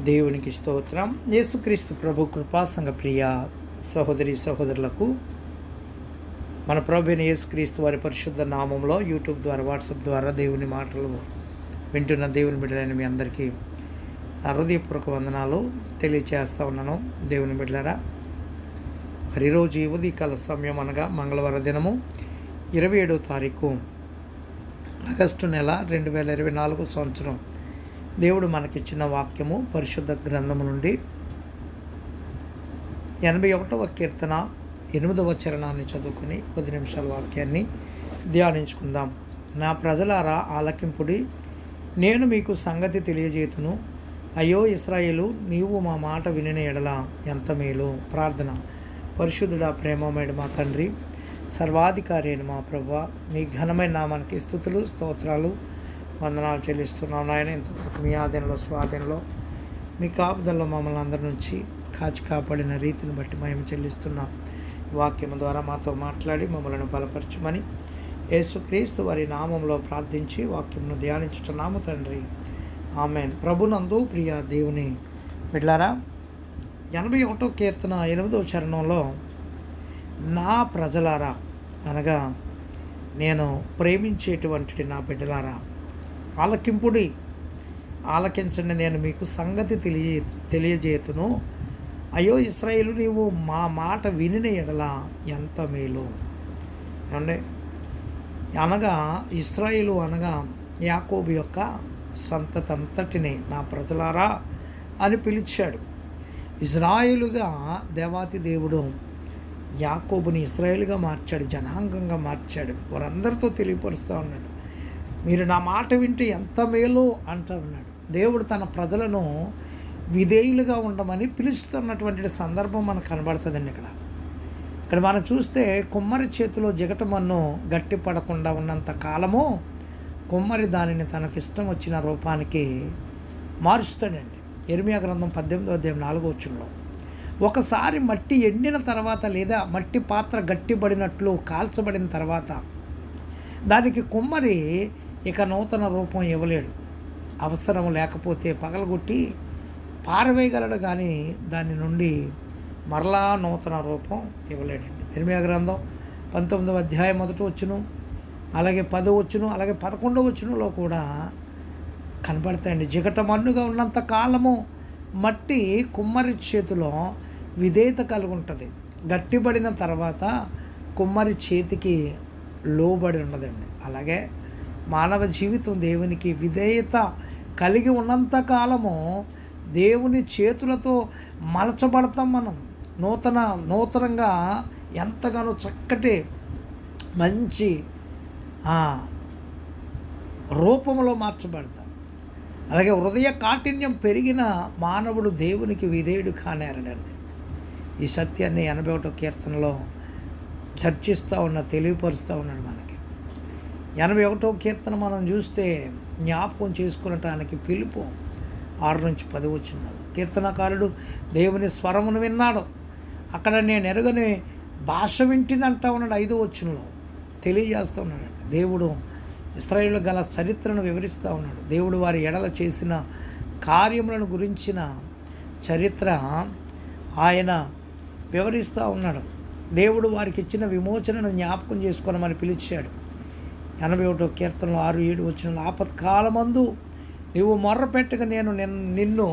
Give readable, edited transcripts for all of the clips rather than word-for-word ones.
దేవునికి స్తోత్రం. యేసుక్రీస్తు ప్రభు కృపా సంఘ ప్రియ సహోదరి సహోదరులకు మన ప్రభు అయిన యేసుక్రీస్తు వారి పరిశుద్ధ నామంలో యూట్యూబ్ ద్వారా వాట్సాప్ ద్వారా దేవుని మాటలు వింటున్న దేవుని బిడ్డలైన మీ అందరికీ నా హృదయపూర్వక వందనాలు తెలియచేస్తూ ఉన్నాను. దేవుని బిడ్డలారా, మరి ఈరోజు ఈ ఉదయకాల సమయం అనగా మంగళవారం దినము 27వ తారీఖు ఆగస్టు నెల 2024 సంవత్సరం. దేవుడు మనకిచ్చిన వాక్యము పరిశుద్ధ గ్రంథము నుండి 81వ కీర్తన 8వ చరణాన్ని చదువుకొని 10 నిమిషాల వాక్యాన్ని ధ్యానించుకుందాం. నా ప్రజలారా ఆలకింపుడి, నేను మీకు సంగతి తెలియజేతును. అయ్యో ఇశ్రాయేలు, నీవు మా మాట వినిన ఎడల ఎంత మేలు. ప్రార్థన. పరిశుద్ధుడా, ప్రేమమేడు మా తండ్రి, సర్వాధికారి అయిన మా ప్రభువా, మీ ఘనమైన నామానికి స్తుతులు స్తోత్రాలు వందనాలు చెల్లిస్తున్నాం నాయన. ఇంతవరకు మీ ఆధీనంలో స్వాధీనంలో మీ కాపుదల్లో మమ్మల్ని అందరి నుంచి కాచి కాపాడిన రీతిని బట్టి మేము చెల్లిస్తున్నాం. వాక్యం ద్వారా మాతో మాట్లాడి మమ్మల్ని బలపరచమని యేసుక్రీస్తు వారి నామంలో ప్రార్థించి వాక్యంను ధ్యానించుతున్నాము తండ్రి, ఆమేన్. ప్రభునందు ప్రియ దేవుని బిడ్డలారా, 81వ కీర్తన 8వ చరణంలో నా ప్రజలారా అనగా నేను ప్రేమించేటువంటి నా బిడ్డలారా ఆలకింపుడి, ఆలకించండి, నేను మీకు సంగతి తెలియజేతును. అయ్యో ఇశ్రాయేలు, నీవు మా మాట వినిన ఎడల ఎంత మేలు. అంటే అనగా ఇశ్రాయేలు అనగా యాకోబు యొక్క సంతతంతటిని నా ప్రజలారా అని పిలిచాడు. ఇజ్రాయేలుగా దేవాతి దేవుడు యాకోబుని ఇశ్రాయేలుగా మార్చాడు, జనాంగంగా మార్చాడు. వారందరితో తెలియపరుస్తూ ఉన్నాడు, మీరు నా మాట వింటే ఎంత మేలో అంటూ ఉన్నాడు. దేవుడు తన ప్రజలను విధేయులుగా ఉండమని పిలుస్తున్నటువంటి సందర్భం మనకు కనబడుతుందండి. ఇక్కడ మనం చూస్తే కుమ్మరి చేతిలో జిగటమన్ను గట్టి పడకుండా ఉన్నంత కాలము కుమ్మరి దానిని తనకిష్టం వచ్చిన రూపానికి మారుస్తాడండి. ఇర్మియా గ్రంథం 18వ అధ్యాయం 4వ వచనంలో, ఒకసారి మట్టి ఎండిన తర్వాత లేదా మట్టి పాత్ర గట్టిపడినట్లు కాల్చబడిన తర్వాత దానికి కుమ్మరి ఇక నూతన రూపం ఇవ్వలేడు. అవసరం లేకపోతే పగలగొట్టి పారవేయగలడు, కానీ దాని నుండి మరలా నూతన రూపం ఇవ్వలేడండి. ఇర్మియా గ్రంథం 19వ అధ్యాయం 1వ వచనం, అలాగే 10వ వచనం, అలాగే 11వ వచనంలో కూడా కనబడతాయండి. జిగటమన్నుగా ఉన్నంత కాలము మట్టి కుమ్మరి చేతిలో విధేయత కలిగి ఉంటుంది. గట్టిపడిన తర్వాత కుమ్మరి చేతికి లోబడి ఉండదండి. అలాగే మానవ జీవితం దేవునికి విధేయత కలిగి ఉన్నంత కాలము దేవుని చేతులతో మలచబడతాం. మనం నూతనంగా ఎంతగానో చక్కటి మంచి రూపంలో మార్చబడతాం. అలాగే హృదయ కాఠిన్యం పెరిగిన మానవుడు దేవునికి విధేయుడు కానేరడండి. ఈ సత్యాన్ని 81వ కీర్తనలో తెలియపరుస్తూ ఉన్నాడు మనకి. 81వ కీర్తన మనం చూస్తే జ్ఞాపకం చేసుకునటానికి పిలుపు 6 నుంచి 10 వచనాలు. కీర్తనకారుడు దేవుని స్వరమును విన్నాడు, అక్కడ నేను ఎరుగని భాష వింటినంటా ఉన్నాడు. 5వ వచనంలో తెలియజేస్తూ ఉన్నాడు. దేవుడు ఇశ్రాయేలు గల చరిత్రను వివరిస్తూ ఉన్నాడు. దేవుడు వారి ఎడల చేసిన కార్యములను గురించిన చరిత్ర ఆయన వివరిస్తూ ఉన్నాడు. దేవుడు వారికి ఇచ్చిన విమోచనను జ్ఞాపకం చేసుకోనమని పిలిచాడు. 81వ కీర్తనలో 6, 7 వచనంలో, ఆపత్కాలమందు నీవు మొర్ర పెట్టగా నేను నిన్ను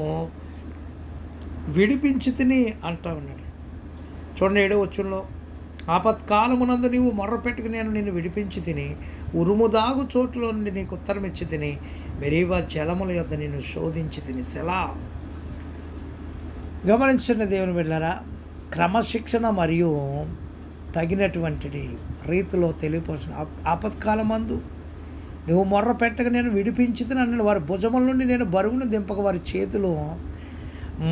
విడిపించి తిని అంటా ఉన్నాడు. చూడండి 7వ వచనంలో, ఆపత్కాలమునందు నీవు మొర్ర పెట్టగా నేను నిన్ను విడిపించి తిని, ఉరుముదాగు చోటులో నుండి నీకు ఉత్తరం ఇచ్చి తిని, మెరీవా జలముల యొద్ద నిన్ను శోధించి తిని. సెలా. గమనించండి దేవుని బిడ్డలారా, క్రమశిక్షణ మరియు తగినటువంటి రీతిలో తెలియపరచిన ఆపత్కాలమందు నువ్వు మొర్ర పెట్టక నేను విడిపించుతుని అన్నాడు. వారి భుజముల నుండి నేను బరువును దింపక వారి చేతులు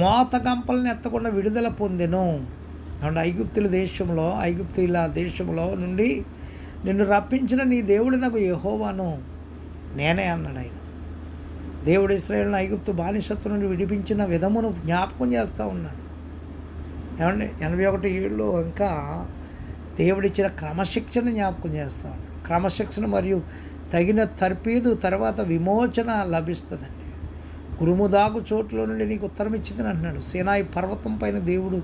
మోత గంపలను ఎత్తకుండా విడుదల పొందెను. అండ్ ఐగుప్తుల దేశంలో నుండి నిన్ను రప్పించిన నీ దేవుడు నాకు యెహోవాను నేనే అన్నాడు ఆయన. దేవుడు ఇశ్రాయేలును ఐగుప్తు బానిసత్వం నుండి విడిపించిన విధమును జ్ఞాపకం చేస్తూ ఉన్నాడు. ఏమండి 81 ఇంకా దేవుడిచ్చిన క్రమశిక్షణ జ్ఞాపకం చేస్తూ ఉన్నాడు. క్రమశిక్షణ మరియు తగిన తర్పీదు తర్వాత విమోచన లభిస్తుందండి. ఉరుముదాగు చోట్ల నుండి నీకు ఉత్తరం ఇచ్చిందని అంటున్నాడు. సీనాయి పర్వతం పైన దేవుడు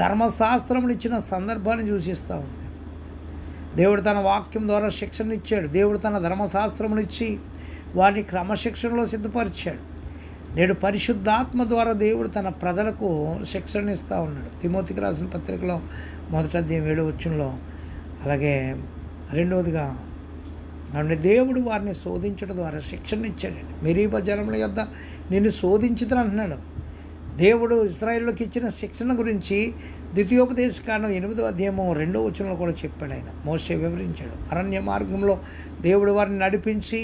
ధర్మశాస్త్రములు ఇచ్చిన సందర్భాన్ని సూచిస్తూ ఉంది. దేవుడు తన వాక్యం ద్వారా శిక్షణ ఇచ్చాడు. దేవుడు తన ధర్మశాస్త్రములు ఇచ్చి వారిని క్రమశిక్షణలో సిద్ధపరిచాడు. నేడు పరిశుద్ధాత్మ ద్వారా దేవుడు తన ప్రజలకు శిక్షణ ఇస్తూ ఉన్నాడు. తిమోతికి రాసిన పత్రికలో 1వ అధ్యాయం 7వ వచనంలో, అలాగే 2వదిగా దేవుడు వారిని శోధించడం ద్వారా శిక్షణ ఇచ్చాడండి. మెరీబా జలముల యొద్ద నిన్ను శోధించుతాను అంటున్నాడు. దేవుడు ఇశ్రాయేలుకి ఇచ్చిన శిక్షణ గురించి ద్వితీయోపదేశకాండం 8వ అధ్యాయం 2వ వచనంలో కూడా చెప్పాడు. ఆయన మోషే వివరించాడు. అరణ్య మార్గంలో దేవుడు వారిని నడిపించి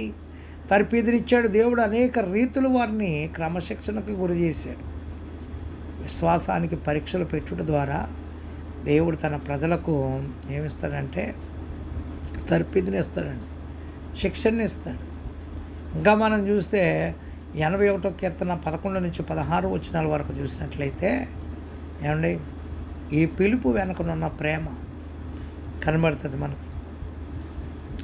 తర్పీదునిచ్చాడు. దేవుడు అనేక రీతులు వారిని క్రమశిక్షణకు గురి చేశాడు. విశ్వాసానికి పరీక్షలు పెట్టుట ద్వారా దేవుడు తన ప్రజలకు ఏమిస్తాడంటే తర్పీదుని ఇస్తాడండి, శిక్షణ ఇస్తాడు. ఇంకా మనం చూస్తే 81వ కీర్తన 11 నుంచి 16 వచనాల వరకు చూసినట్లయితే ఏమండి, ఈ పిలుపు వెనకనున్న ప్రేమ కనబడుతుంది మనకి.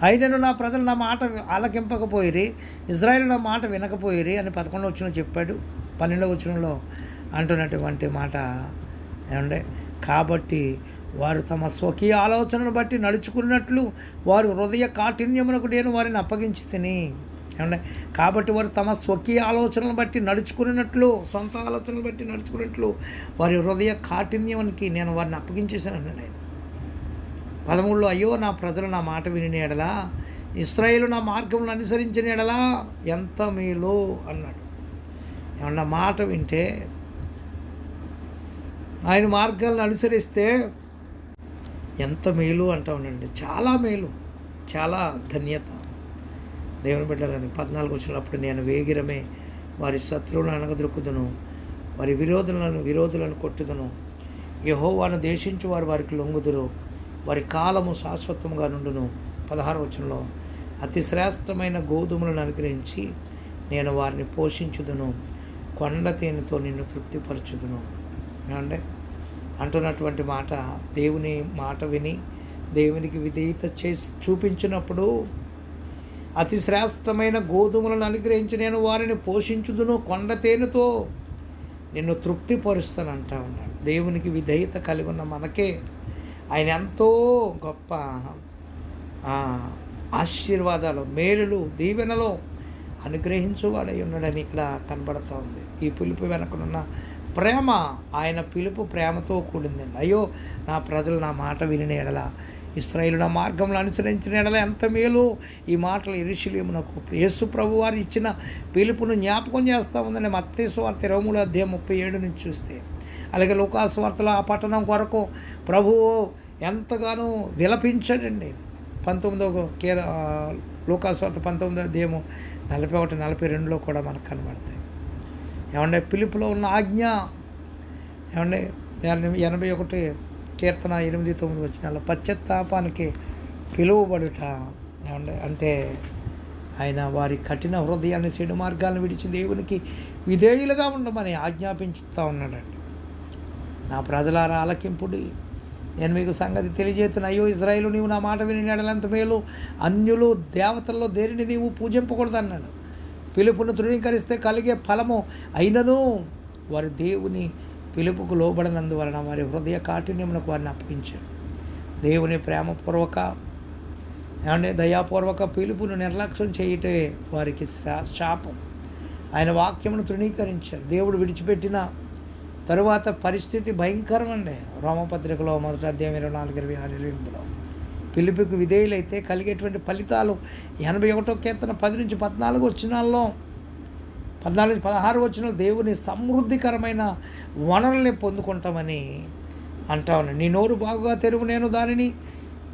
అయినను నా ప్రజలు నా మాట ఆలకింపకపోయిరి, ఇజ్రాయేలు నా మాట వినకపోయిరి అని 11వ వచనంలో చెప్పాడు. 12వ వచనంలో అంటున్నటువంటి మాట ఏమండి, కాబట్టి వారు తమ స్వకీయ ఆలోచనను బట్టి నడుచుకున్నట్లు వారు హృదయ కాఠిన్యమునకు నేను వారిని అప్పగించి తిని. ఏమండి, కాబట్టి వారు తమ స్వకీయ ఆలోచనలను బట్టి నడుచుకున్నట్లు, సొంత ఆలోచనలు బట్టి నడుచుకున్నట్లు వారి హృదయ కాఠిన్యానికి నేను వారిని అప్పగించేశాను అన్నాడు ఆయన. 13లో, అయ్యో నా ప్రజలు నా మాట విని ఎడలా, ఇశ్రాయేలు నా మార్గములను అనుసరించిన ఎడలా ఎంత మేలు అన్నాడు. ఏమన్నా మాట వింటే, ఆయన మార్గాలను అనుసరిస్తే ఎంత మేలు అంటా ఉండండి. చాలా మేలు, చాలా ధన్యత. దేవుని బిడ్డలు 14 వచ్చినప్పుడు నేను వేగిరమే వారి శత్రువులను అనగదొక్కుదును, వారి విరోధులను కొట్టుదును. యెహోవాను దేశించు వారు వారికి లొంగుదురు, వారి కాలము శాశ్వతంగా నుండును. 16వ వచనంలో, అతి శ్రేష్టమైన గోధుమలను అనుగ్రహించి నేను వారిని పోషించుదును, కొండ తేనెతో నిన్ను తృప్తిపరచుదును అంటే అంటున్నటువంటి మాట. దేవుని మాట విని దేవునికి విధేయత చేసి చూపించినప్పుడు అతి శ్రేష్టమైన గోధుమలను అనుగ్రహించి నేను వారిని పోషించుదును, కొండ తేనెతో నిన్ను తృప్తిపరుస్తానంటా ఉన్నాడు. దేవునికి విధేయత కలిగి ఉన్న మనకే ఆయన ఎంతో గొప్ప ఆశీర్వాదాలు, మేలులు, దీవెనలో అనుగ్రహించువాడై ఉన్నాడని ఇక్కడ కనబడుతూ ఉంది. ఈ పిలుపు వెనకనున్న ప్రేమ, ఆయన పిలుపు ప్రేమతో కూడిందండి. అయ్యో నా ప్రజలు నా మాట విని ఎడల, ఇశ్రాయేలు నా మార్గంలో అనుసరించిన ఎడల ఎంత మేలు. ఈ మాటలు యెరూషలేమునకు యేసు ప్రభు వారు ఇచ్చిన పిలుపును జ్ఞాపకం చేస్తూ ఉందండి. మత్తయి సువార్త 23వ అధ్యాయం 37 నుంచి చూస్తే, అలాగే లూకాసు వార్తలో ఆ పట్టణం కొరకు ప్రభువు ఎంతగానో విలపించాడండి. 19వ లూకాసు వార్త 19వ అధ్యాయము 41, 42లో కూడా మనకు కనబడతాయి. ఏమంటే పిలుపులో ఉన్న ఆజ్ఞ, ఏమంటే 81 కీర్తన 8, 9 వచనాల్లో పశ్చాత్తాపానికి పిలువబడుట. ఏమంటే అంటే ఆయన వారి కఠిన హృదయాన్ని, చెడు మార్గాలను విడిచి దేవునికి విధేయులుగా ఉండమని ఆజ్ఞాపించుతూ ఉన్నాడండి. నా ప్రజలారా ఆలకింపుడి, నేను మీకు సంగతి తెలియజేస్తున్నా. అయ్యో ఇశ్రాయేలు, నీవు నా మాట విని ఎడలంత మేలు. అన్యులు దేవతల్లో దేనిని నీవు పూజింపకూడదు అన్నాడు. పిలుపును తృణీకరిస్తే కలిగే ఫలము అయినను వారి దేవుని పిలుపుకు లోబడనందువలన వారి హృదయ కాఠిన్యమునకు వారిని అప్పగించాడు. దేవుని ప్రేమపూర్వక ఏమంటే దయాపూర్వక పిలుపును నిర్లక్ష్యం చేయటే వారికి శాపం. ఆయన వాక్యమును తృణీకరించారు. దేవుడు విడిచిపెట్టిన తరువాత పరిస్థితి భయంకరం అండి. రోమపత్రికలో 1వ అధ్యాయం 24, 26, 28లో పిలుపుకు విధేయులైతే కలిగేటువంటి ఫలితాలు 81వ కీర్తన 10 నుంచి 14 వచనాల్లో, 14 నుంచి 16 వచనాలు దేవుని సమృద్ధికరమైన వనరుల్ని పొందుకుంటామని అంటా ఉన్నాడు. నీ నోరు బాగుగా తెరువు, నేను దానిని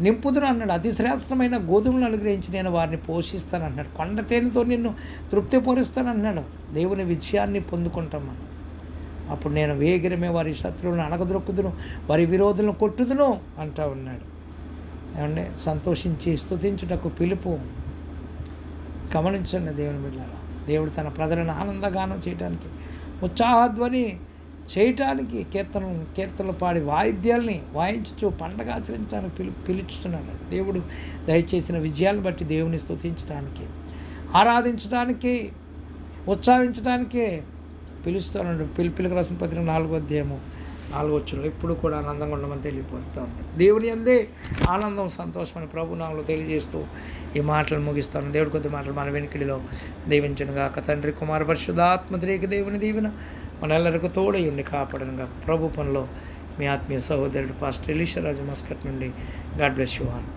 నింపుదును అన్నాడు. అతి శ్రేష్టమైన గోధుమలను అనుగ్రహించి నేను వారిని పోషిస్తాను అన్నాడు. కొండ తేనెతో నిన్ను తృప్తిపరుస్తాను అన్నాడు. దేవుని విజయాన్ని పొందుకుంటామని. అప్పుడు నేను వేగిరమే వారి శత్రువులను అనగదొక్కుదును, వారి విరోధులను కొట్టుదును అంటా ఉన్నాడు. ఏమంటే సంతోషించి స్తుతించుటకు పిలుపు. గమనించండి దేవుని బిడ్డలారా, దేవుడు తన ప్రజలను ఆనందగానం చేయడానికి, ఉత్సాహధ్వని చేయటానికి కీర్తనలు పాడి వాయిద్యాల్ని వాయించుచు పండగ ఆచరించడానికి పిలుచుతున్నాడు. దేవుడు దయచేసిన విజయాలను బట్టి దేవుని స్తుతించడానికి, ఆరాధించడానికి ఉత్సాహించడానికే పిలుస్తానండి. పిలుపులకు రాసిన పత్రిక 4వ అధ్యాయము 4వ వచనంలో ఇప్పుడు కూడా ఆనందంగా ఉండమని తెలియపరుస్తూ ఉంటాను. దేవుని యందే ఆనందం, సంతోషం అని ప్రభు నామములో తెలియజేస్తూ ఈ మాటలు ముగిస్తాను. దేవుడి కొద్ది మాటలు మన వెనుకడిలో దీవించునుగాక. తండ్రి, కుమార, పరిశుద్ధాత్మ త్రియేక దేవుని దీవెన మనందరికీ తోడై ఉండి కాపాడనుగాక. ప్రభు పనిలో మీ ఆత్మీయ సహోదరుడు పాస్టర్ ఎలీషా రాజు మస్కట్ నుండి. God bless you all.